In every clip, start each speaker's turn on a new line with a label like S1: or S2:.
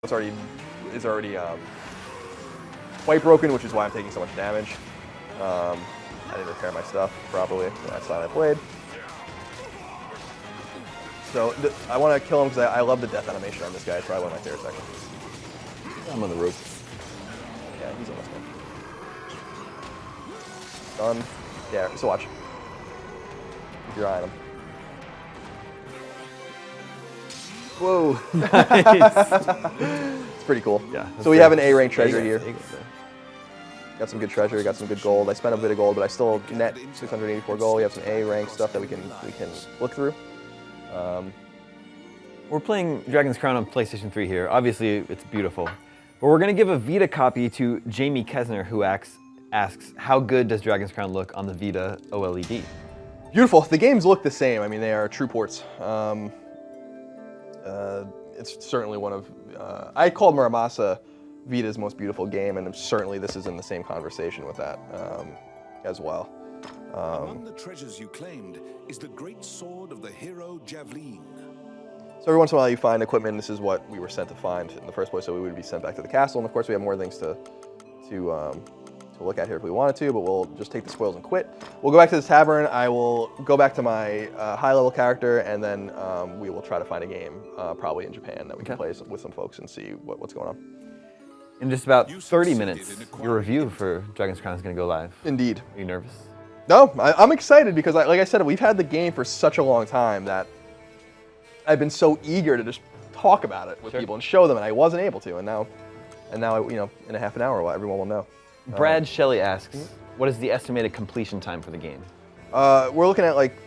S1: is already quite broken, which is why I'm taking so much damage. I didn't repair my stuff properly the last time I played. So I want to kill him because I love the death animation on this guy. It's probably one of my favorite sections.
S2: I'm on the rope.
S1: Yeah, he's almost done. Done. Yeah, so watch. Keep your eye on him.
S2: Whoa, nice.
S1: It's pretty cool.
S2: Yeah.
S1: So we have an A-rank treasure here.
S2: There.
S1: Got some good treasure, got some good gold. I spent a bit of gold, but I still net 684 gold. We have some A-rank stuff that we can look through.
S2: We're playing Dragon's Crown on PlayStation 3 here. Obviously, it's beautiful. But we're going to give a Vita copy to Jamie Kesner, who asks, how good does Dragon's Crown look on the Vita OLED?
S1: Beautiful. The games look the same. I mean, they are true ports. It's certainly one of... I called Muramasa Vita's most beautiful game, and certainly this is in the same conversation with that as well.
S3: Among the treasures you claimed is the great sword of the hero Javelin.
S1: So every once in a while you find equipment. This is what we were sent to find in the first place, so we would be sent back to the castle. And of course we have more things to look at here if we wanted to, but we'll just take the spoils and quit. We'll go back to the tavern. I will go back to my high-level character, and then we will try to find a game, probably in Japan, that we can play with some folks and see what's going on.
S2: In just about 30 minutes, your review for Dragon's Crown is going to go live.
S1: Indeed.
S2: Are you nervous?
S1: No, I'm excited because, like I said, we've had the game for such a long time that I've been so eager to just talk about it with people and show them, and I wasn't able to, and now, in a half an hour, everyone will know.
S2: Brad Shelley asks, what is the estimated completion time for the game?
S1: We're looking at, like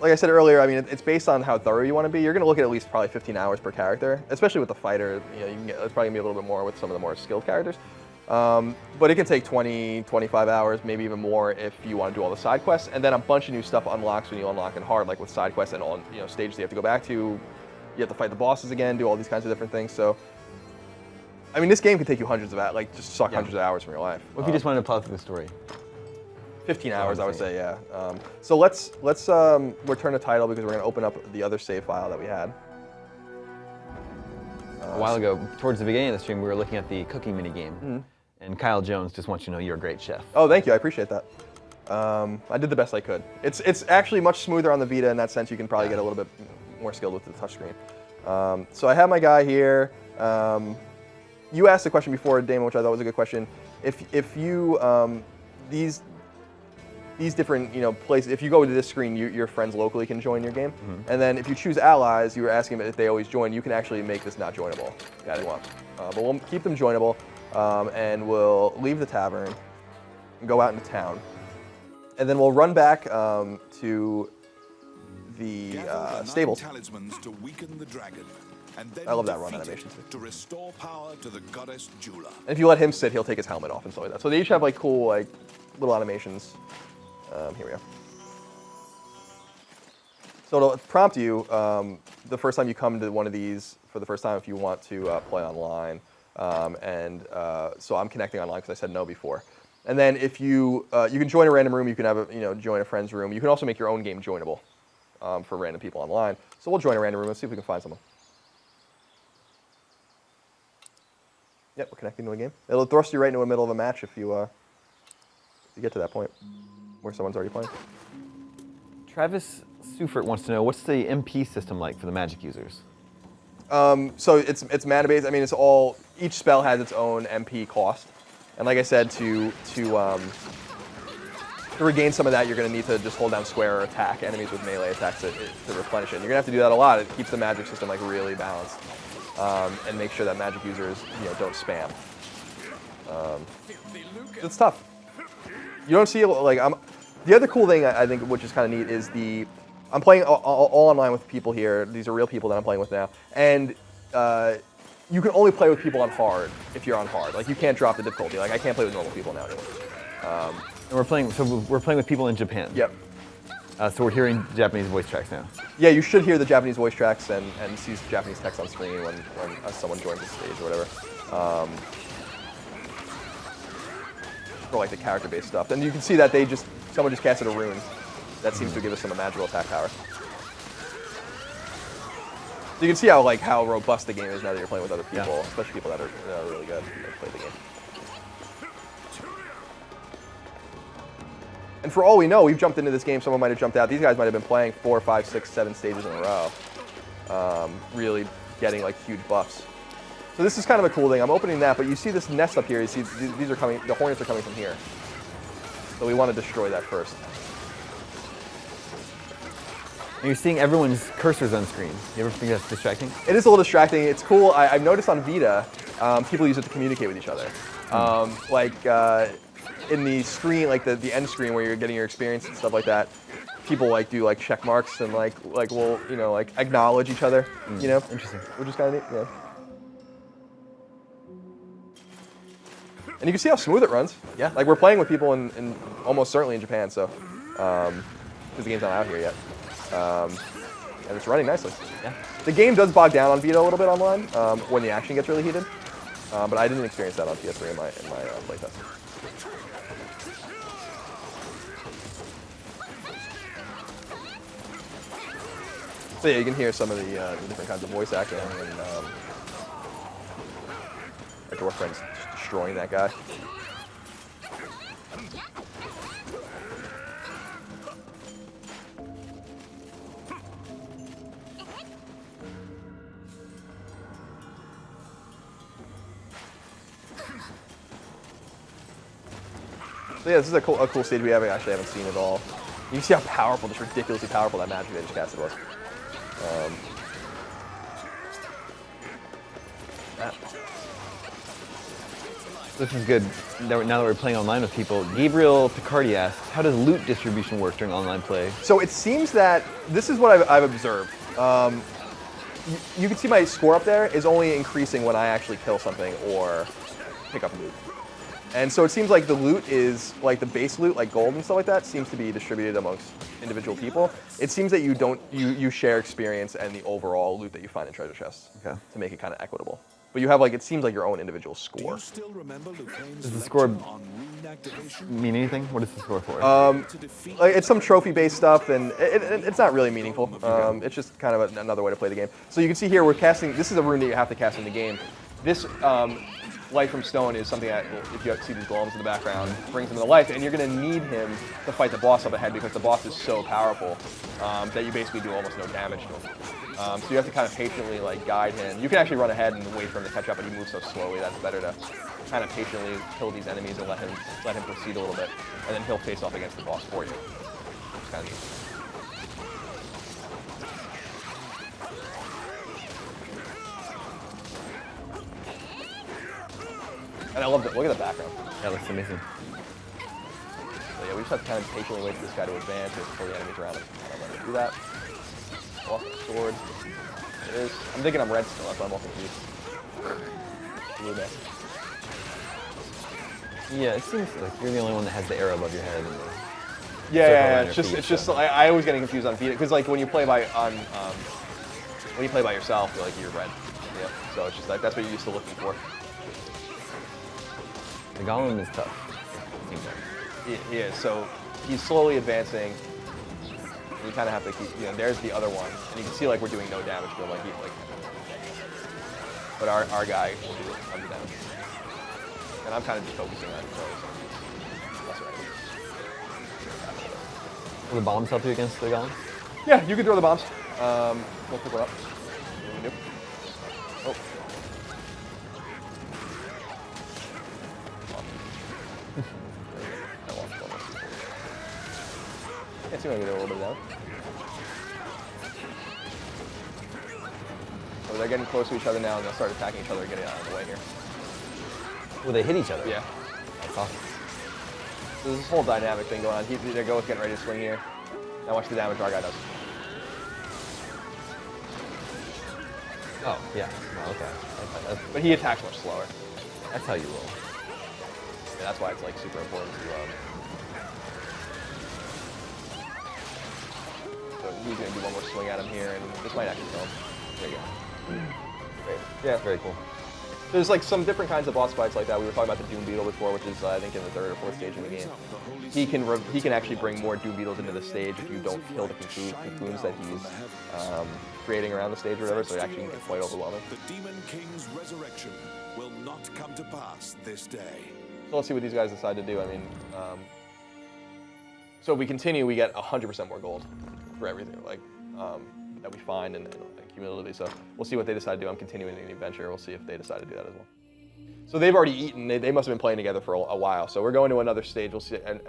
S1: I said earlier, I mean, it's based on how thorough you want to be. You're going to look at least probably 15 hours per character, especially with the fighter. You can get, it's probably going to be a little bit more with some of the more skilled characters. But it can take 20, 25 hours, maybe even more if you want to do all the side quests. And then a bunch of new stuff unlocks when you unlock in hard, like with side quests and all stages you have to go back to. You have to fight the bosses again, do all these kinds of different things. So, I mean, this game could take you hundreds of hours, just suck hundreds of hours from your life.
S2: What if you just wanted to plow through the story?
S1: 15 hours, I would say, yeah. So let's return the title because we're going to open up the other save file that we had.
S2: A while ago, towards the beginning of the stream, we were looking at the cooking minigame. And Kyle Jones just wants you to know you're a great chef.
S1: Oh, thank you. I appreciate that. I did the best I could. It's actually much smoother on the Vita in that sense. You can probably get a little bit more skilled with the touchscreen. So I have my guy here. You asked a question before, Daemon, which I thought was a good question. If you these different places, if you go to this screen, your friends locally can join your game. And then if you choose allies, you were asking if they always join. You can actually make this not joinable if you want. But we'll keep them joinable. And we'll leave the tavern and go out into town. And then we'll run back to the stables.
S3: To weaken the dragon, and then
S1: I love that run animation too.
S3: To restore power to the goddess Jula.
S1: And if you let him sit, he'll take his helmet off and stuff like that. So they each have like cool little animations. Here we go. So it'll prompt you the first time you come to one of these for the first time if you want to play online. So I'm connecting online because I said no before. And then if you can join a random room, you can have join a friend's room. You can also make your own game joinable for random people online. So we'll join a random room and see if we can find someone. Yep, we're connecting to a game. It'll thrust you right into the middle of a match if you get to that point where someone's already playing.
S2: Travis Sufert wants to know, what's the MP system like for the Magic users?
S1: So it's mana based. I mean, each spell has its own MP cost, and like I said, to regain some of that, you're going to need to just hold down square or attack enemies with melee attacks to replenish it. And you're going to have to do that a lot. It keeps the magic system like really balanced, and make sure that magic users don't spam. It's tough. You don't see the other cool thing I think, which is kind of neat, is I'm playing all online with people here. These are real people that I'm playing with now. And you can only play with people on hard if you're on hard. Like, you can't drop the difficulty. Like, I can't play with normal people now anymore.
S2: And we're playing with people in Japan.
S1: Yep.
S2: So we're hearing Japanese voice tracks now.
S1: Yeah, you should hear the Japanese voice tracks and see Japanese text on screen when someone joins the stage or whatever. For like the character-based stuff. And you can see that someone just casted a rune that seems to give us some magical attack power. So you can see how robust the game is now that you're playing with other people,
S2: Yeah.
S1: especially people that are really good that play the game. And for all we know, we've jumped into this game. Someone might have jumped out. These guys might have been playing 4, 5, 6, 7 stages in a row, really getting like huge buffs. So this is kind of a cool thing. I'm opening that, but you see this nest up here. You see these are coming. The hornets are coming from here. So we want to destroy that first.
S2: And you're seeing everyone's cursors on screen. You ever think that's distracting?
S1: It is a little distracting. It's cool. I've noticed on Vita, people use it to communicate with each other. In the screen, like the end screen where you're getting your experience and stuff like that, people like do like check marks and will acknowledge each other.
S2: Interesting.
S1: Which is kind of neat. Yeah. And you can see how smooth it runs.
S2: Yeah.
S1: Like we're playing with people in almost certainly in Japan, so because the game's not out here yet. And it's running nicely.
S2: Yeah.
S1: The game does bog down on Vita a little bit online when the action gets really heated, but I didn't experience that on PS3 in my playtest. So yeah, you can hear some of the different kinds of voice acting, and our dwarf friend's just destroying that guy. So yeah, this is a cool stage we actually haven't seen at all. You can see how powerful, just ridiculously powerful that magic they just casted was.
S2: This is good. Now that we're playing online with people, Gabriel Picardi asks, how does loot distribution work during online play?
S1: So it seems that this is what I've observed. You can see my score up there is only increasing when I actually kill something or pick up loot. And so it seems like the loot is, like the base loot, like gold and stuff like that, seems to be distributed amongst individual people. It seems that you share experience and the overall loot that you find in treasure chests to make it kind of equitable. But you have it seems like your own individual score.
S2: Does the score mean anything? What is the score for?
S1: It's some trophy-based stuff, and it's not really meaningful. It's just kind of another way to play the game. So you can see here we're casting. This is a rune that you have to cast in the game. This Light from Stone is something that, if you see these golems in the background, brings him to life, and you're going to need him to fight the boss up ahead because the boss is so powerful that you basically do almost no damage to him. So you have to kind of patiently guide him. You can actually run ahead and wait for him to catch up, but he moves so slowly that's better to kind of patiently kill these enemies and let him proceed a little bit, and then he'll face off against the boss for you. It's kind of neat. And I love it. Look at the background.
S2: That looks amazing.
S1: So yeah, we just have to kind of patiently wait for this guy to advance and pull the enemies around him. I'm going to do that. Lost the sword. It is. I'm thinking I'm red still, that's why I'm all confused. Blue there.
S2: Yeah, it seems like you're the only one that has the arrow above your head. And
S1: Yeah, it's just I always get confused on Vita because when you play by yourself, you're red. Yeah, so it's just that's what you're used to looking for.
S2: The Golem is tough. Seems like.
S1: He is. So he's slowly advancing. You kind of have to keep. There's the other one, and you can see we're doing no damage to him. But our guy will do tons of damage. And I'm kind of just focusing on those. That's right.
S2: Will the bombs help you against the Golem?
S1: Yeah, you can throw the bombs. We'll pick one up. What do we do? Oh. Yeah, it seems like we did a little bit of damage. So they're getting close to each other now, and they'll start attacking each other and getting out of the way here.
S2: Will they hit each other?
S1: Yeah.
S2: That's awesome.
S1: So there's this whole dynamic thing going on. Their go's getting ready to swing here. Now watch the damage our guy does.
S2: Oh, yeah. Oh, okay.
S1: But he attacks much slower.
S2: That's how you roll.
S1: Yeah, that's why it's super important to. So he's gonna do one more swing at him here, and this might actually kill him. There you go. Great.
S2: Yeah, very cool.
S1: There's like some different kinds of boss fights like that. We were talking about the Doom Beetle before, which is I think in the 3rd or 4th stage in the game. He can actually bring more Doom Beetles into the stage if you don't kill the cocoons that he's creating around the stage or whatever. So it actually can get quite overwhelming.
S3: The Demon King's resurrection will not come to pass this day.
S1: So let's see what these guys decide to do. I mean, so if we continue, we get 100% more gold for everything like that we find and cumulatively. So we'll see what they decide to do. I'm continuing the adventure. We'll see if they decide to do that as well. So they've already eaten. They must have been playing together for a while. So we're going to another stage. We'll see, and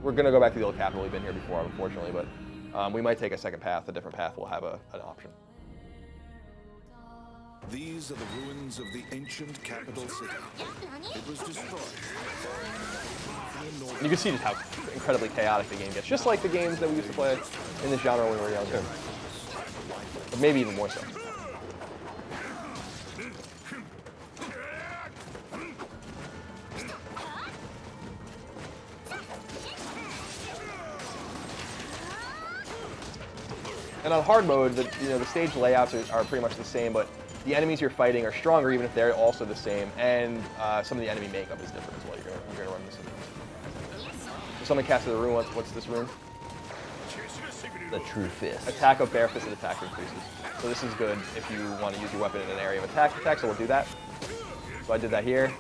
S1: we're going to go back to the old capital. We've been here before, unfortunately, but we might take a second path, a different path. We'll have an option.
S3: These are the ruins of the ancient capital city. It was destroyed.
S1: And you can see just how incredibly chaotic the game gets, just like the games that we used to play in this genre when we were younger. But maybe even more so. And on hard mode, the stage layouts are pretty much the same, but the enemies you're fighting are stronger even if they're also the same, and some of the enemy makeup is different as well. You're gonna run this. So someone casted the rune. What's this rune?
S2: The True Fist.
S1: Attack of barefisted attack increases. So this is good if you want to use your weapon in an area of attack, so we'll do that. So I did that here,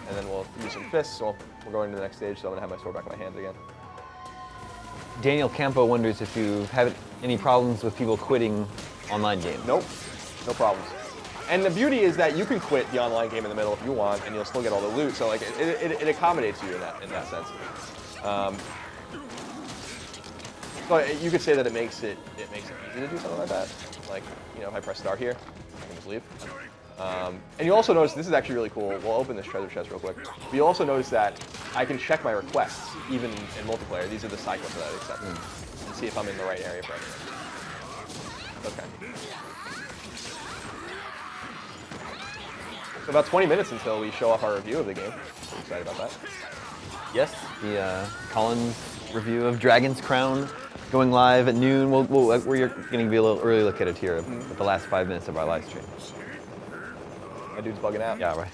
S1: and then we'll use some fists. So we're going to the next stage, so I'm gonna have my sword back in my hands again.
S2: Daniel Campo wonders if you've had any problems with people quitting online games.
S1: Nope, no problems. And the beauty is that you can quit the online game in the middle if you want, and you'll still get all the loot. So like it accommodates you in that sense. So you could say that it makes it easy to do something like that. Like if I press start here, I can just leave. And you also notice this is actually really cool. We'll open this treasure chest real quick. But you also notice that I can check my requests even in multiplayer. These are the cycles that I accept, and see if I'm in the right area for everything. Okay. So about 20 minutes until we show off our review of the game. I'm excited about that.
S2: Yes, the Colin's review of Dragon's Crown going live at noon. We're going to be a little early located here at the last 5 minutes of our live stream.
S1: My dude's bugging out.
S2: Yeah, right.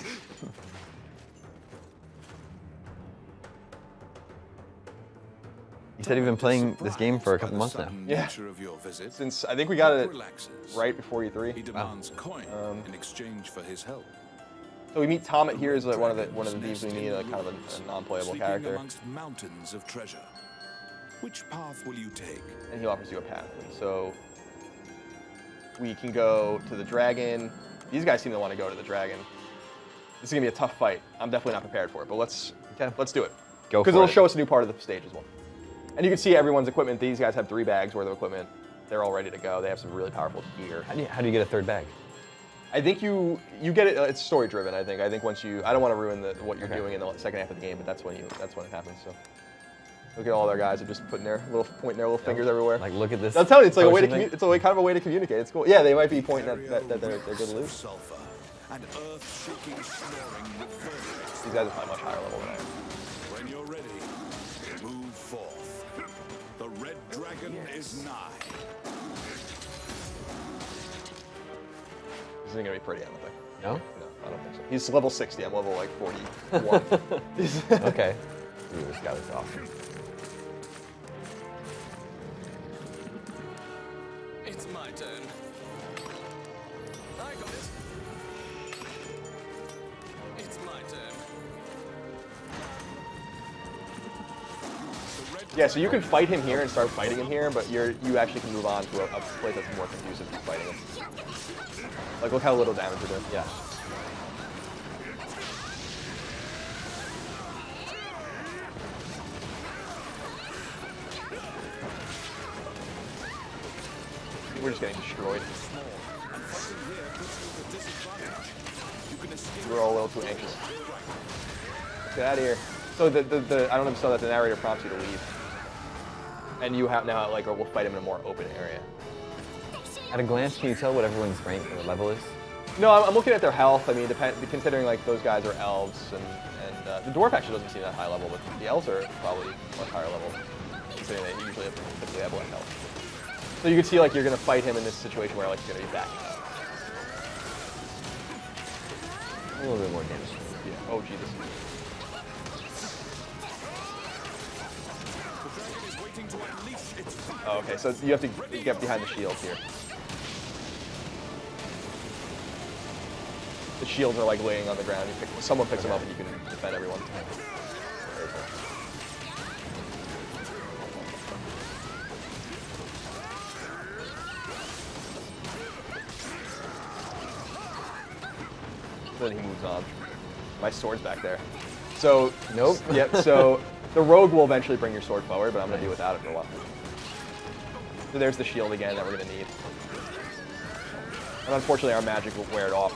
S2: You said you've been playing this game for a couple months now.
S1: Yeah. Since I think we got it right before E3.
S3: He demands coin in exchange for his help.
S1: So we meet Tomet here as one of the thieves we meet, kind of a non-playable character.
S3: Amongst mountains of treasure. Which path will you take?
S1: And he offers you a path. So we can go to the dragon. These guys seem to want to go to the dragon. This is gonna be a tough fight. I'm definitely not prepared for it, but let's do it.
S2: Go for it.
S1: Because it'll show us a new part of the stage as well. And you can see everyone's equipment. These guys have 3 bags worth of equipment. They're all ready to go. They have some really powerful gear.
S2: How do you get a 3rd bag?
S1: I think you get it. It's story driven. I think once I don't want to ruin what you're doing in the second half of the game, but that's when it happens. So look at all their guys are just pointing their little fingers everywhere.
S2: Like look at this.
S1: I'm telling you, it's like a way to kind of a way to communicate. It's cool. Yeah, they might be pointing that they're good loot.
S3: Sulfur and earth-shaking snoring reverberate.
S1: These guys are probably much higher level than I am.
S3: When you're ready, move forth. The red dragon is nigh.
S1: This isn't gonna be pretty, I don't think.
S2: No?
S1: No, I don't think so. He's level 60. I'm level like 41.
S2: Okay. Ooh, this guy is awesome.
S4: It's my turn. I got it. It's my turn.
S1: Yeah, so you can fight him here and start fighting him here, but you actually can move on to a place that's more conducive to fighting him. Like, look how little damage you're doing.
S2: Yeah.
S1: We're just getting destroyed. We're all a little too anxious. Let's get out of here. So I don't know if you saw that the narrator prompts you to leave. And you have now, like, we'll fight him in a more open area.
S2: At a glance, can you tell what everyone's rank or level is?
S1: No, I'm looking at their health. I mean, considering like those guys are elves, and the dwarf actually doesn't seem that high level, but the elves are probably much higher level, considering they usually typically have 1 health. So you can see like you're gonna fight him in this situation where like you're gonna be backing up.
S2: A little bit more damage.
S1: Yeah. Oh, Jesus.
S3: The dragon is waiting to unleash its fire.
S1: Oh, okay, so you have to get behind the shields here. The shields are like laying on the ground. Someone picks them up and you can defend everyone. Then he moves on. My sword's back there. So,
S2: Nope.
S1: Yep, so the rogue will eventually bring your sword forward, but I'm going to be without it for a while. So there's the shield again that we're going to need. And unfortunately, our magic will wear it off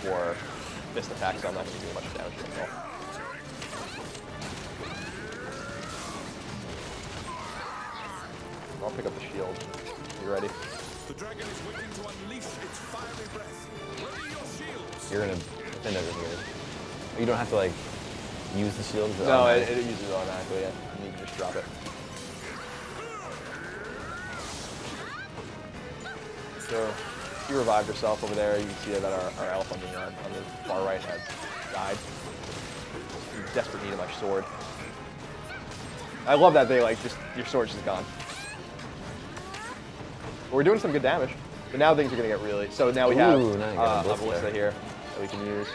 S1: for missed attacks, so I'm not going to do much damage at all. I'll pick up the shield. You ready?
S3: The dragon is waiting to unleash its fiery breath. Ready your shields.
S2: You're gonna defend everything. You don't have to like use the shield.
S1: No, it uses it automatically, yeah. And you can just drop it. So, you revived yourself over there. You can see that our elf on the far right has died. I'm in desperate need of my sword. I love that they like just your sword's just gone. But we're doing some good damage. But now things are gonna get really. So now we have
S2: Ooh, now you got a
S1: a
S2: ballista
S1: ballista here that we can use.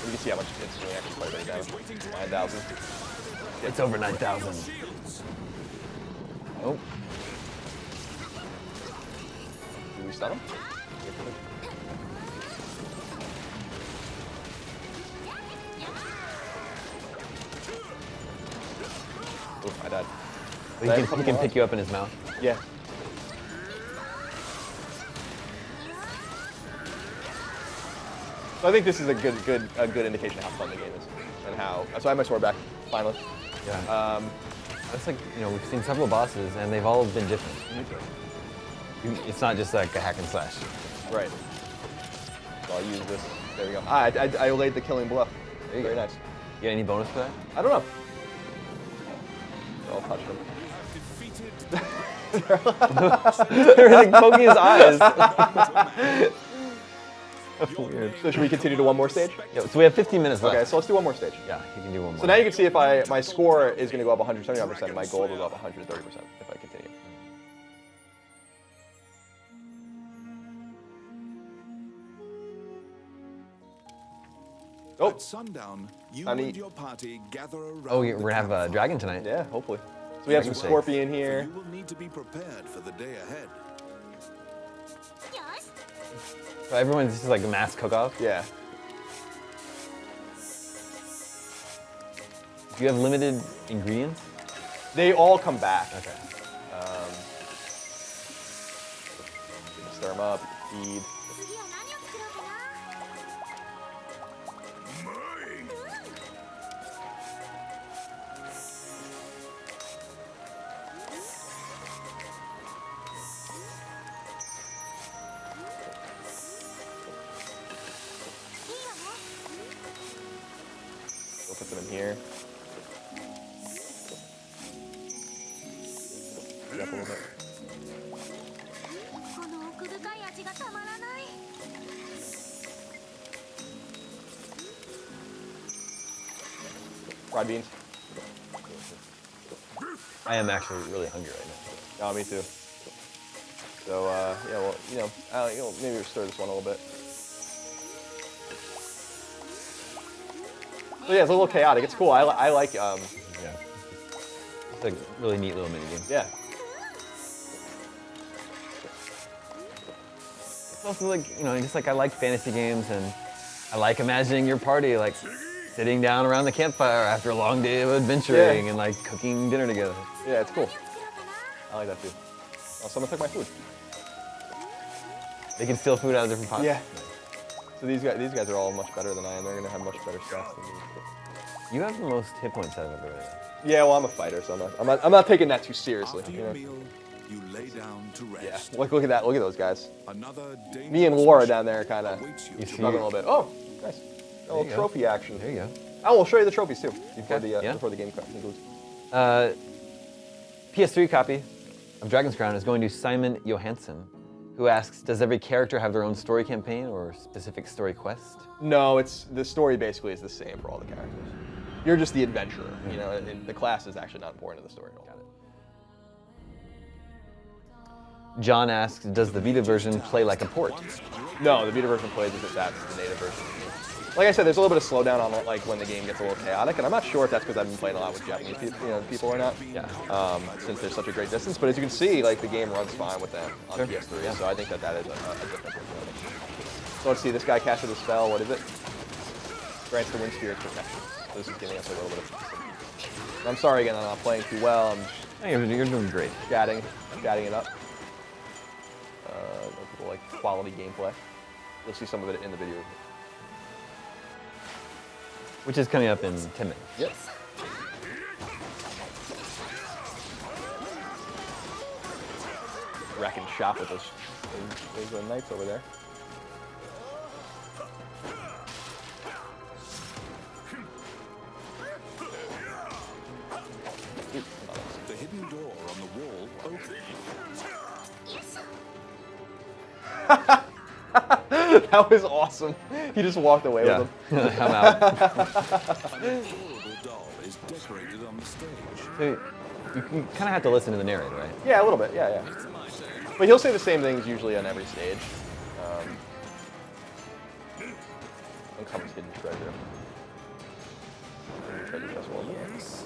S1: You can see how much instantly actually quite a bit of damage. 9,000.
S2: It's over 9,000. Oh.
S1: Do we stun him? Oof, I died.
S2: He can pick you up in his mouth.
S1: Yeah. So I think this is a good indication of how fun the game is, and how. So I have my sword back finally.
S2: Yeah. That's like, you know, we've seen several bosses and they've all been different. It's not just like a hack and slash.
S1: Right. So I'll use this. There we go. I laid the killing blow.
S2: There you
S1: Very
S2: go.
S1: nice.
S2: You get any bonus for that?
S1: I don't know. I'll touch him.
S3: You have defeated
S2: They're like poking his eyes.
S1: Weird. So should we continue to one more stage?
S2: Yeah, so we have 15 minutes left.
S1: Okay, so let's do one more stage.
S2: Yeah, you can do one more.
S1: So now you can see if my score is going to go up 179%, my gold will go up 130% if I continue. Oh,
S3: At sundown, you
S1: Time to
S3: and
S1: eat.
S3: your party gather around.
S2: Oh,
S3: the
S2: we're gonna have a
S3: campfire.
S2: dragon tonight.
S1: yeah, hopefully. So we have some
S2: Dragon
S1: scorpion
S3: For
S1: here.
S3: you will need to be prepared for the day ahead.
S2: So everyone's just like a mass cook-off.
S1: Yeah.
S2: Do you have limited ingredients?
S1: They all come back.
S2: Okay.
S1: You can stir them up, feed. We'll put them in here. Heat up a little bit. Fried beans.
S2: I am actually really hungry right now.
S1: Oh, me too. So, yeah, well, maybe we'll stir this one a little bit. So yeah, it's a little chaotic. It's cool. I like,
S2: Yeah. It's like a really neat little mini game.
S1: yeah.
S2: It's also like, you know, just like I like fantasy games and I like imagining your party like sitting down around the campfire after a long day of adventuring
S1: Yeah.
S2: and like cooking dinner together.
S1: Yeah, it's cool. I like that too. Oh, someone took my food.
S2: They can steal food out of different pots.
S1: Yeah. So these guys are all much better than I am. They're gonna have much better stats than me.
S2: You have the most hit points out of everybody.
S1: Yeah, well, I'm a fighter, so I'm not taking that too seriously.
S3: After
S1: You
S3: your
S1: know?
S3: meal, you lay down to
S1: Yeah.
S3: rest.
S1: Look at that. Look at those guys.
S3: Another
S1: Me and
S3: dangerous
S1: Laura
S3: mission
S1: down there, kind of
S3: awaits you.
S2: You see-
S1: struggling a little bit. Oh, nice. A little
S2: you go.
S1: trophy action.
S2: There you go.
S1: Oh, we'll show you the trophies too before
S2: Okay, yeah.
S1: before the game concludes.
S2: PS3 copy. of Dragon's Crown is going to Simon Johansson, who asks, does every character have their own story campaign or specific story quest?
S1: No, the story basically is the same for all the characters. You're just the adventurer, you know, and the class is actually not important to the story at all.
S2: Got it. John asks, does the Vita version play like a port?
S1: No, the Vita version plays as if that's the native version. Like I said, there's a little bit of slowdown on like when the game gets a little chaotic, and I'm not sure if that's because I've been playing a lot with Japanese people or not.
S2: Yeah.
S1: Since there's such a great distance, but as you can see, like the game runs fine with them on
S2: Sure.
S1: PS3.
S2: Yeah.
S1: So I think that is a difference. So let's see, this guy casted a spell. What is it? Grants the Wind Spirit's protection. So this is giving us a little bit of. I'm sorry again, I'm not playing too well. I'm just
S2: Hey, you're doing great.
S1: chatting it up. People like quality gameplay. You'll see some of it in the video.
S2: Which is coming up in 10 minutes.
S1: Yep. Wrecking shop with those knights over there.
S3: The hidden door on the wall opens.
S1: That was awesome. He just walked away with him.
S2: I'm out.
S3: An adorable doll is decorated on the stage.
S2: So you can kind of have to listen to the narrator, right?
S1: Yeah, a little bit. Yeah, yeah.
S4: It's my turn.
S1: But he'll say the same things usually on every stage. Uncommon hidden treasure. Hidden treasure chest wall.
S3: Yes.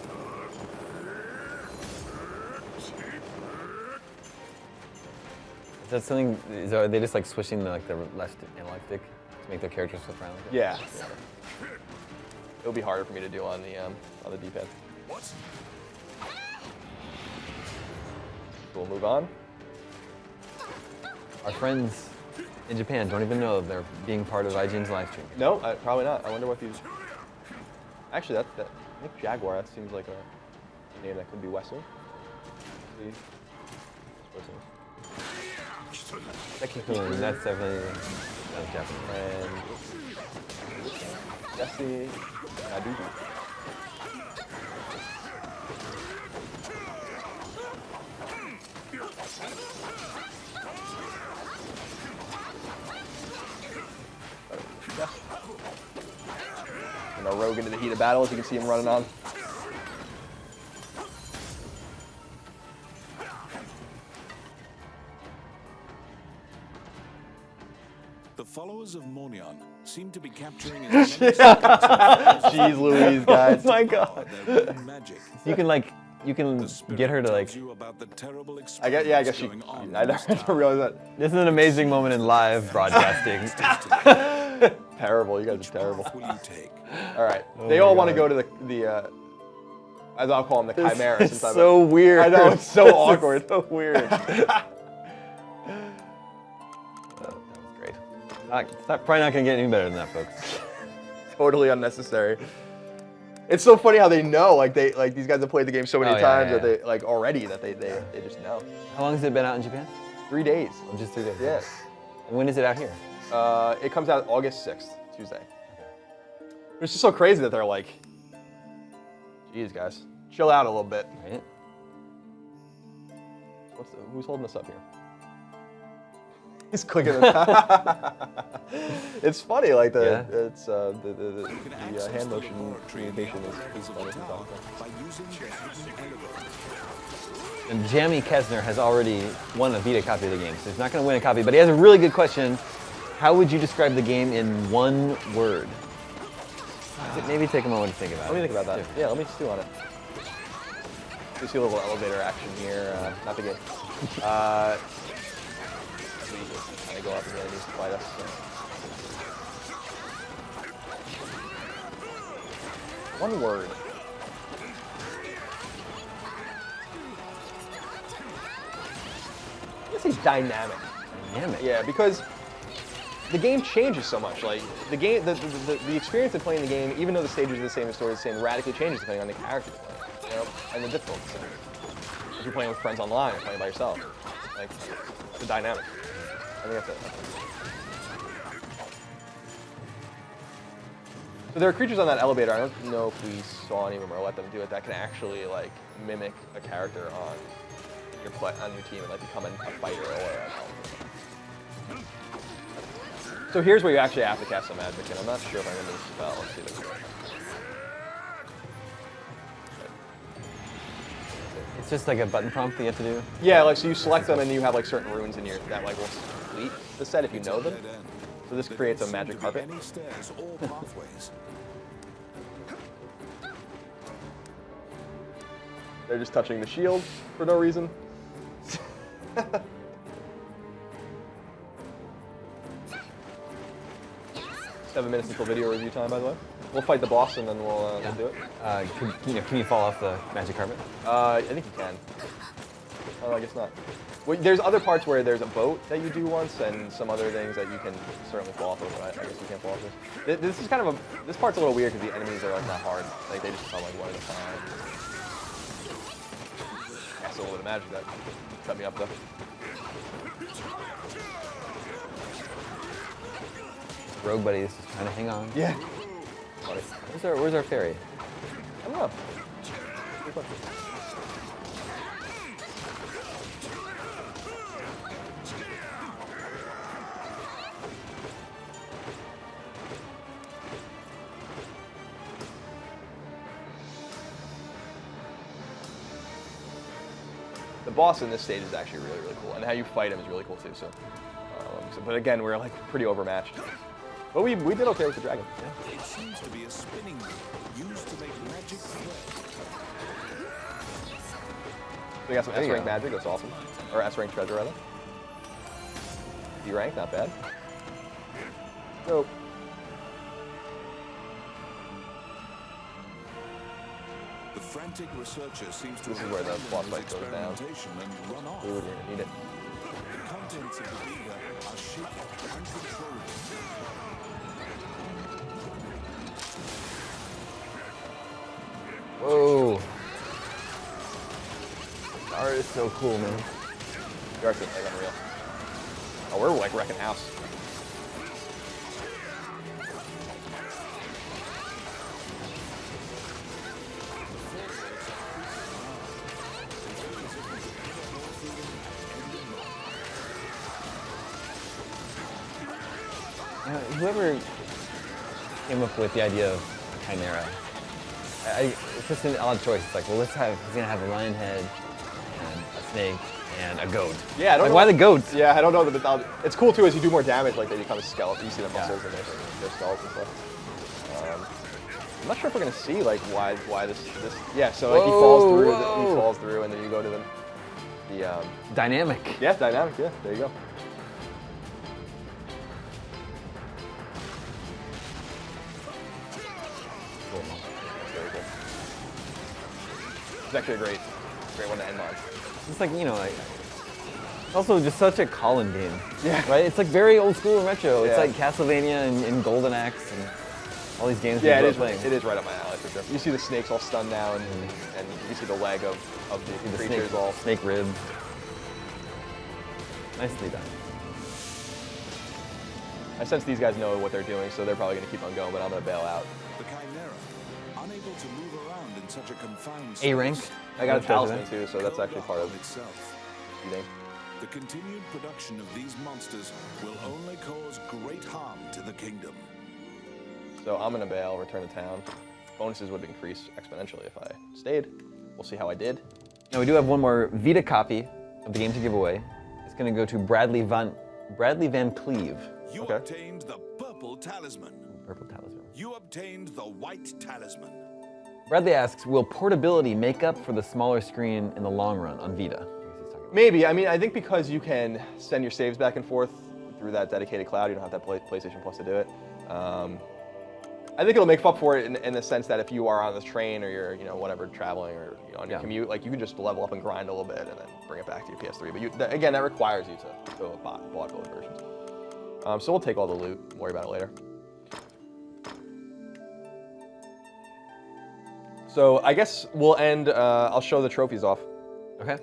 S2: Is that something? Are they just like switching the left analog stick to make their characters flip around?
S1: Yeah. It'll be harder for me to do on the D-pad.
S3: What?
S1: So we'll move on.
S2: Our friends in Japan don't even know they're being part of IGN's live stream.
S1: No, probably not. I wonder what these. Actually, I think Jaguar. That seems like a name that could be Western. This person.
S2: That's definitely Japanese.
S1: And Jesse Naduji. And our rogue into the heat of battle, as you can see him running on.
S3: The followers of Monion seem to be capturing as many
S1: Jeez Louise, guys.
S2: Oh my god!
S3: their own magic.
S2: You can
S3: The spirit
S2: get her to
S3: tells you about the terrible
S1: I guess she.
S3: going on
S1: I
S3: in this
S1: never
S3: town.
S1: realized that.
S2: This is an amazing moment in live broadcasting.
S1: Terrible. You guys are terrible.
S3: Path will you take?
S1: All right.
S2: Oh
S1: They
S2: my
S1: all want to
S2: God.
S1: go to the as I'll call them, the Chimera.
S2: It's so weird.
S1: I know, it's so awkward.
S2: So weird. That was great. It's probably not going to get any better than that, folks.
S1: Totally unnecessary. It's so funny how they know, like these guys have played the game so many
S2: Oh, yeah,
S1: times
S2: yeah,
S1: that they like already that they just know.
S2: How long has it been out in Japan?
S1: 3 days.
S2: Oh, just 3 days.
S1: Yeah.
S2: And when is it out here?
S1: It comes out August 6th, Tuesday. It's just so crazy that they're like, geez, guys, chill out a little bit.
S2: Right?
S1: Who's holding this up here? He's clicking it. It's funny, like the hand motion communication is funny.
S3: By using the hidden elevator.
S2: And Jamie Kesner has already won a Vita copy of the game, so he's not going to win a copy, but he has a really good question. How would you describe the game in one word? Maybe take a moment to think about it.
S1: Let me think about that. Yeah, let me stew on it. You see a little elevator action here. Not the game. Kind of go up and the enemies to fight us. So. One word. I'm gonna say dynamic.
S2: Dynamic.
S1: Yeah, because the game changes so much. Like the game, the experience of playing the game, even though the stages are the same, the story is the same, radically changes depending on the character you're playing, you know, and the difficulty. If you're playing with friends online or playing by yourself, like the dynamic. I think that's it. So there are creatures on that elevator. I don't know if we saw any of them or let them do it that can actually like mimic a character on on your team and like becoming a fighter or a So here's where you actually have to cast some magic, and I'm not sure if I'm gonna spell. Let's see this.
S2: It's just like a button prompt that you have to do.
S1: Yeah, like so you select them and you have like certain runes in your that like will complete the set if you know them. So this creates a magic carpet.
S3: Any stairs or pathways.
S1: They're just touching the shield for no reason. 7 minutes until video review time, by the way. We'll fight the boss and then we'll do it.
S2: Can you fall off the magic carpet?
S1: I think you can. Oh, I guess not. Well, there's other parts where there's a boat that you do once, and some other things that you can certainly fall off of. But I guess you can't fall off this. This is kind of this part's a little weird because the enemies are like not hard. Like they just come like one at a time. That's a little bit of magic that cut me up though.
S2: Rogue buddy is just trying to hang on.
S1: Yeah.
S2: Where's our fairy?
S1: I don't know. Good question. The boss in this stage is actually really, really cool, and how you fight him is really cool too. But again, we're like pretty overmatched. But we did okay with the dragon. Yeah.
S3: It seems to be a spinning wheel used to make magic thread.
S1: We got some
S2: There you
S1: S-rank
S2: go.
S1: magic, that's awesome. Or S-rank treasure, rather. D-rank, not bad. Nope.
S3: The frantic researcher seems to
S1: This is
S3: have
S1: where the
S3: abandoned
S1: boss
S3: his
S1: fight goes down.
S3: experimentation and run off.
S1: Ooh, you're gonna need it.
S3: The contents of the Vita are shaking uncontrollably.
S2: Whoa. The art is so cool, man.
S1: You're actually like unreal. Oh, we're like wrecking house.
S2: Whoever came up with the idea of Chimera, it's just an odd choice. It's like, well, he's gonna have a lion head and a snake and a goat.
S1: Yeah, I don't
S2: like,
S1: know.
S2: why the goats?
S1: Yeah, I don't know the mythology. It's cool too as you do more damage, like they become a skeleton. You see the muscles and their skulls and stuff. I'm not sure if we're gonna see like why this. Yeah, so like he falls through, and then you go to the
S2: Dynamic.
S1: yeah, dynamic. Yeah, there you go. Cool. That's very cool. It's actually a great one to end on.
S2: It's like, like, also just such a Colin game.
S1: Yeah.
S2: Right? It's like very old school and retro. It's
S1: Yeah.
S2: like Castlevania and Golden Axe and all these games
S1: Yeah,
S2: we
S1: it
S2: grew
S1: is.
S2: up playing.
S1: It is right up my alley for sure. You see the snakes all stunned now, and you see the leg of the creatures
S2: snake,
S1: all.
S2: snake ribs. Nicely done.
S1: I sense these guys know what they're doing, so they're probably going to keep on going, but I'm going to bail out.
S3: The Chimera, unable to move around in such a confined
S2: A rank.
S3: space,
S1: I got a
S2: Treasure
S1: talisman
S2: there.
S1: too, so that's actually part of
S3: itself.
S1: eating.
S3: The continued production of these monsters will only cause great harm to the kingdom.
S1: So I'm going to bail, return to town. Bonuses would increase exponentially if I stayed. We'll see how I did.
S2: Now we do have one more Vita copy of the game to give away. It's going to go to Bradley Van Cleve.
S3: You
S1: Okay.
S3: obtained the purple talisman.
S2: Purple talisman.
S3: You obtained the white talisman.
S2: Bradley asks, will portability make up for the smaller screen in the long run on Vita? I guess he's talking about.
S1: Maybe. I mean, I think because you can send your saves back and forth through that dedicated cloud, you don't have that PlayStation Plus to do it. I think it'll make up for it in the sense that if you are on the train or you're, whatever, traveling or on your commute, like you can just level up and grind a little bit and then bring it back to your PS3. But again, that requires you to go bought both versions. So we'll take all the loot. Worry about it later. So I guess we'll end. I'll show the trophies off.
S2: Okay.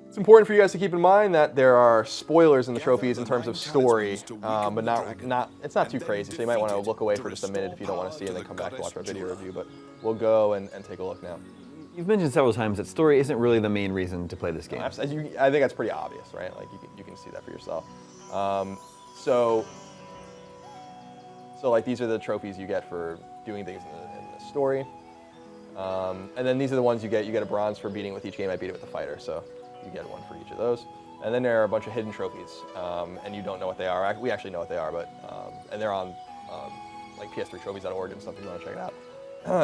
S1: It's important for you guys to keep in mind that there are spoilers in the trophies in terms of story, but it's not too crazy. So you might want to look away for just a minute if you don't want to see it, and then come back to watch our video review. But we'll go and take a look now.
S2: You've mentioned several times that story isn't really the main reason to play this game.
S1: I think that's pretty obvious, right? Like you can see that for yourself. So like these are the trophies you get for doing things in the story. And then these are the ones you get. You get a bronze for beating with each game. I beat it with the fighter, so you get one for each of those. And then there are a bunch of hidden trophies, and you don't know what they are. We actually know what they are, but and they're on like PS3trophies.org and stuff if you want to check it out.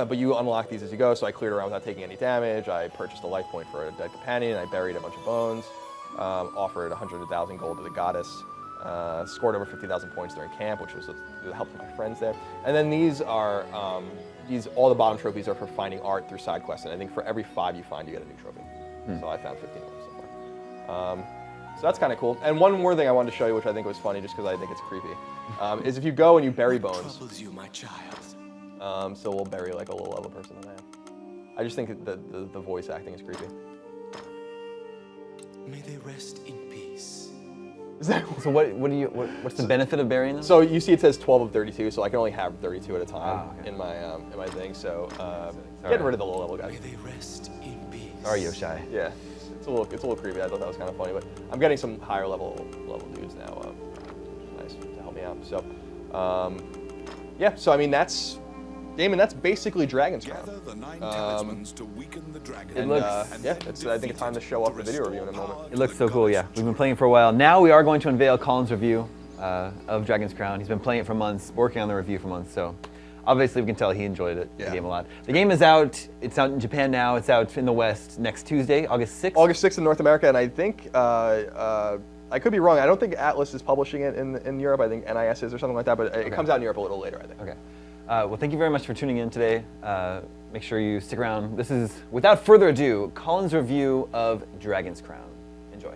S1: But you unlock these as you go. So I cleared around without taking any damage. I purchased a life point for a dead companion. I buried a bunch of bones. Offered 100,000 gold to the goddess. Scored over 50,000 points during camp, which was the help of my friends there. And then these are all the bottom trophies are for finding art through side quests. And I think for every 5 you find, you get a new trophy. So I found 15 of them so far. So that's kind of cool. And one more thing I wanted to show you, which I think was funny, just because I think it's creepy, is if you go and you bury bones.
S4: Troubles you, my child.
S1: So we'll bury like a low level person than I am. I just think that the voice acting is creepy.
S4: May they rest in peace.
S2: So what's the benefit of burying them?
S1: So you see it says 12 of 32, so I can only have 32 at a time in my thing. So getting rid of the low level guys.
S4: May they rest in peace.
S2: Sorry, Yoshai.
S1: Yeah, it's a little creepy. I thought that was kind of funny, but I'm getting some higher level dudes now, which is nice to help me out. So yeah, so I mean that's Daemon. That's basically Dragon's Crown.
S3: Gather the 9 talismans to weaken the dragon.
S2: It looks
S1: yeah, I think it's time to show off the video review in a moment.
S2: It looks so cool, yeah. We've been playing for a while. Now we are going to unveil Colin's review of Dragon's Crown. He's been playing it for months, working on the review for months, so obviously we can tell he enjoyed the game a lot. The game is out. It's out in Japan now. It's out in the West next Tuesday, August 6th.
S1: August 6th in North America, and I think, I could be wrong, I don't think Atlas is publishing it in Europe. I think NIS is or something like that, but it comes out in Europe a little later, I think.
S2: Okay. Well, thank you very much for tuning in today. Make sure you stick around. This is, without further ado, Colin's review of Dragon's Crown. Enjoy.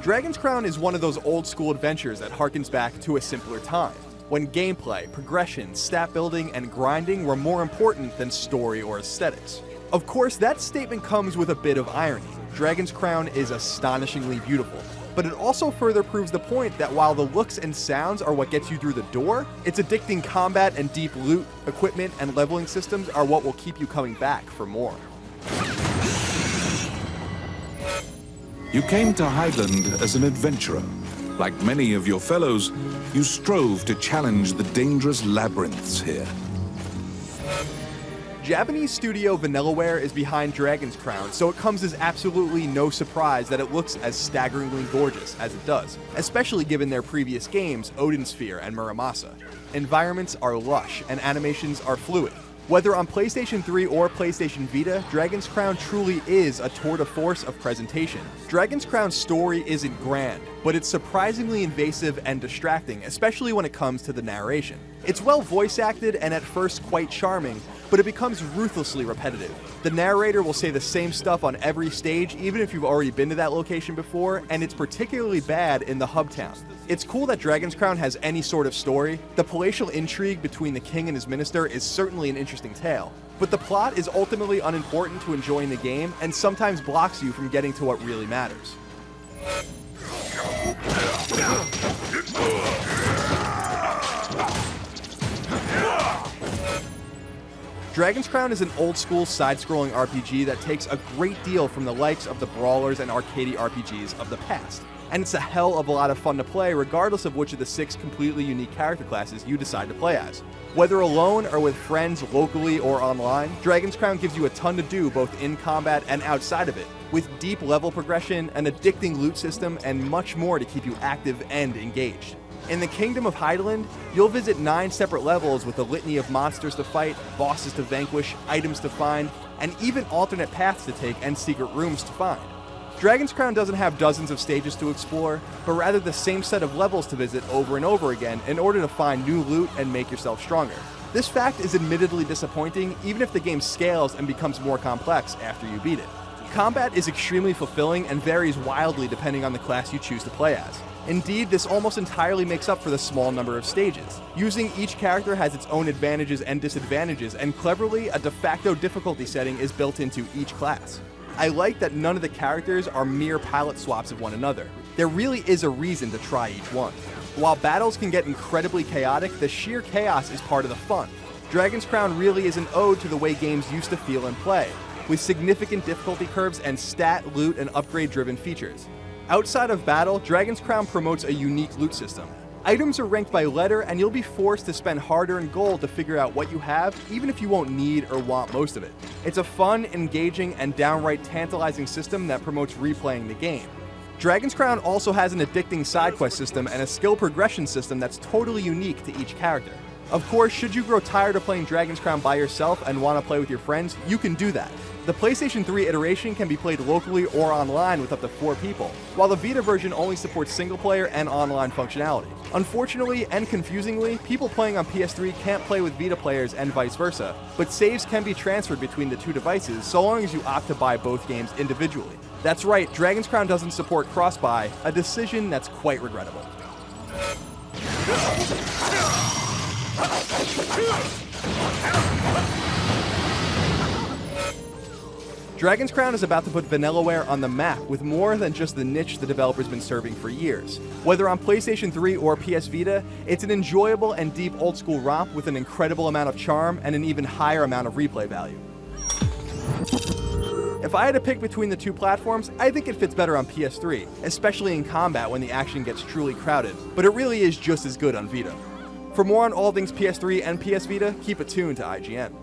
S5: Dragon's Crown is one of those old school adventures that harkens back to a simpler time, when gameplay, progression, stat building, and grinding were more important than story or aesthetics. Of course, that statement comes with a bit of irony. Dragon's Crown is astonishingly beautiful, but it also further proves the point that while the looks and sounds are what gets you through the door, its addicting combat and deep loot, equipment, and leveling systems are what will keep you coming back for more.
S3: You came to Highland as an adventurer. Like many of your fellows, you strove to challenge the dangerous labyrinths here.
S5: Japanese studio Vanillaware is behind Dragon's Crown, so it comes as absolutely no surprise that it looks as staggeringly gorgeous as it does, especially given their previous games, Odin Sphere and Muramasa. Environments are lush, and animations are fluid. Whether on PlayStation 3 or PlayStation Vita, Dragon's Crown truly is a tour de force of presentation. Dragon's Crown's story isn't grand, but it's surprisingly invasive and distracting, especially when it comes to the narration. It's well voice acted and at first quite charming, but it becomes ruthlessly repetitive. The narrator will say the same stuff on every stage, even if you've already been to that location before, and it's particularly bad in the hub town. It's cool that Dragon's Crown has any sort of story. The palatial intrigue between the king and his minister is certainly an interesting tale, but the plot is ultimately unimportant to enjoying the game and sometimes blocks you from getting to what really matters. Dragon's Crown is an old-school side-scrolling RPG that takes a great deal from the likes of the brawlers and arcade RPGs of the past, and it's a hell of a lot of fun to play regardless of which of the 6 completely unique character classes you decide to play as. Whether alone or with friends locally or online, Dragon's Crown gives you a ton to do both in combat and outside of it, with deep level progression, an addicting loot system, and much more to keep you active and engaged. In the Kingdom of Highland, you'll visit 9 separate levels with a litany of monsters to fight, bosses to vanquish, items to find, and even alternate paths to take and secret rooms to find. Dragon's Crown doesn't have dozens of stages to explore, but rather the same set of levels to visit over and over again in order to find new loot and make yourself stronger. This fact is admittedly disappointing, even if the game scales and becomes more complex after you beat it. Combat is extremely fulfilling and varies wildly depending on the class you choose to play as. Indeed, this almost entirely makes up for the small number of stages. Using each character has its own advantages and disadvantages, and cleverly, a de facto difficulty setting is built into each class. I like that none of the characters are mere palette swaps of one another. there really is a reason to try each one. While battles can get incredibly chaotic, the sheer chaos is part of the fun. Dragon's Crown really is an ode to the way games used to feel and play, with significant difficulty curves and stat, loot, and upgrade-driven features. Outside of battle, Dragon's Crown promotes a unique loot system. Items are ranked by letter, and you'll be forced to spend hard-earned gold to figure out what you have, even if you won't need or want most of it. It's a fun, engaging, and downright tantalizing system that promotes replaying the game. Dragon's Crown also has an addicting side quest system and a skill progression system that's totally unique to each character. Of course, should you grow tired of playing Dragon's Crown by yourself and want to play with your friends, you can do that. The PlayStation 3 iteration can be played locally or online with up to 4 people, while the Vita version only supports single-player and online functionality. Unfortunately and confusingly, people playing on PS3 can't play with Vita players and vice versa, but saves can be transferred between the two devices so long as you opt to buy both games individually. That's right, Dragon's Crown doesn't support cross-buy, a decision that's quite regrettable. Dragon's Crown is about to put Vanillaware on the map with more than just the niche the developer's been serving for years. Whether on PlayStation 3 or PS Vita, it's an enjoyable and deep old-school romp with an incredible amount of charm and an even higher amount of replay value. If I had to pick between the two platforms, I think it fits better on PS3, especially in combat when the action gets truly crowded, but it really is just as good on Vita. For more on all things PS3 and PS Vita, keep it tuned to IGN.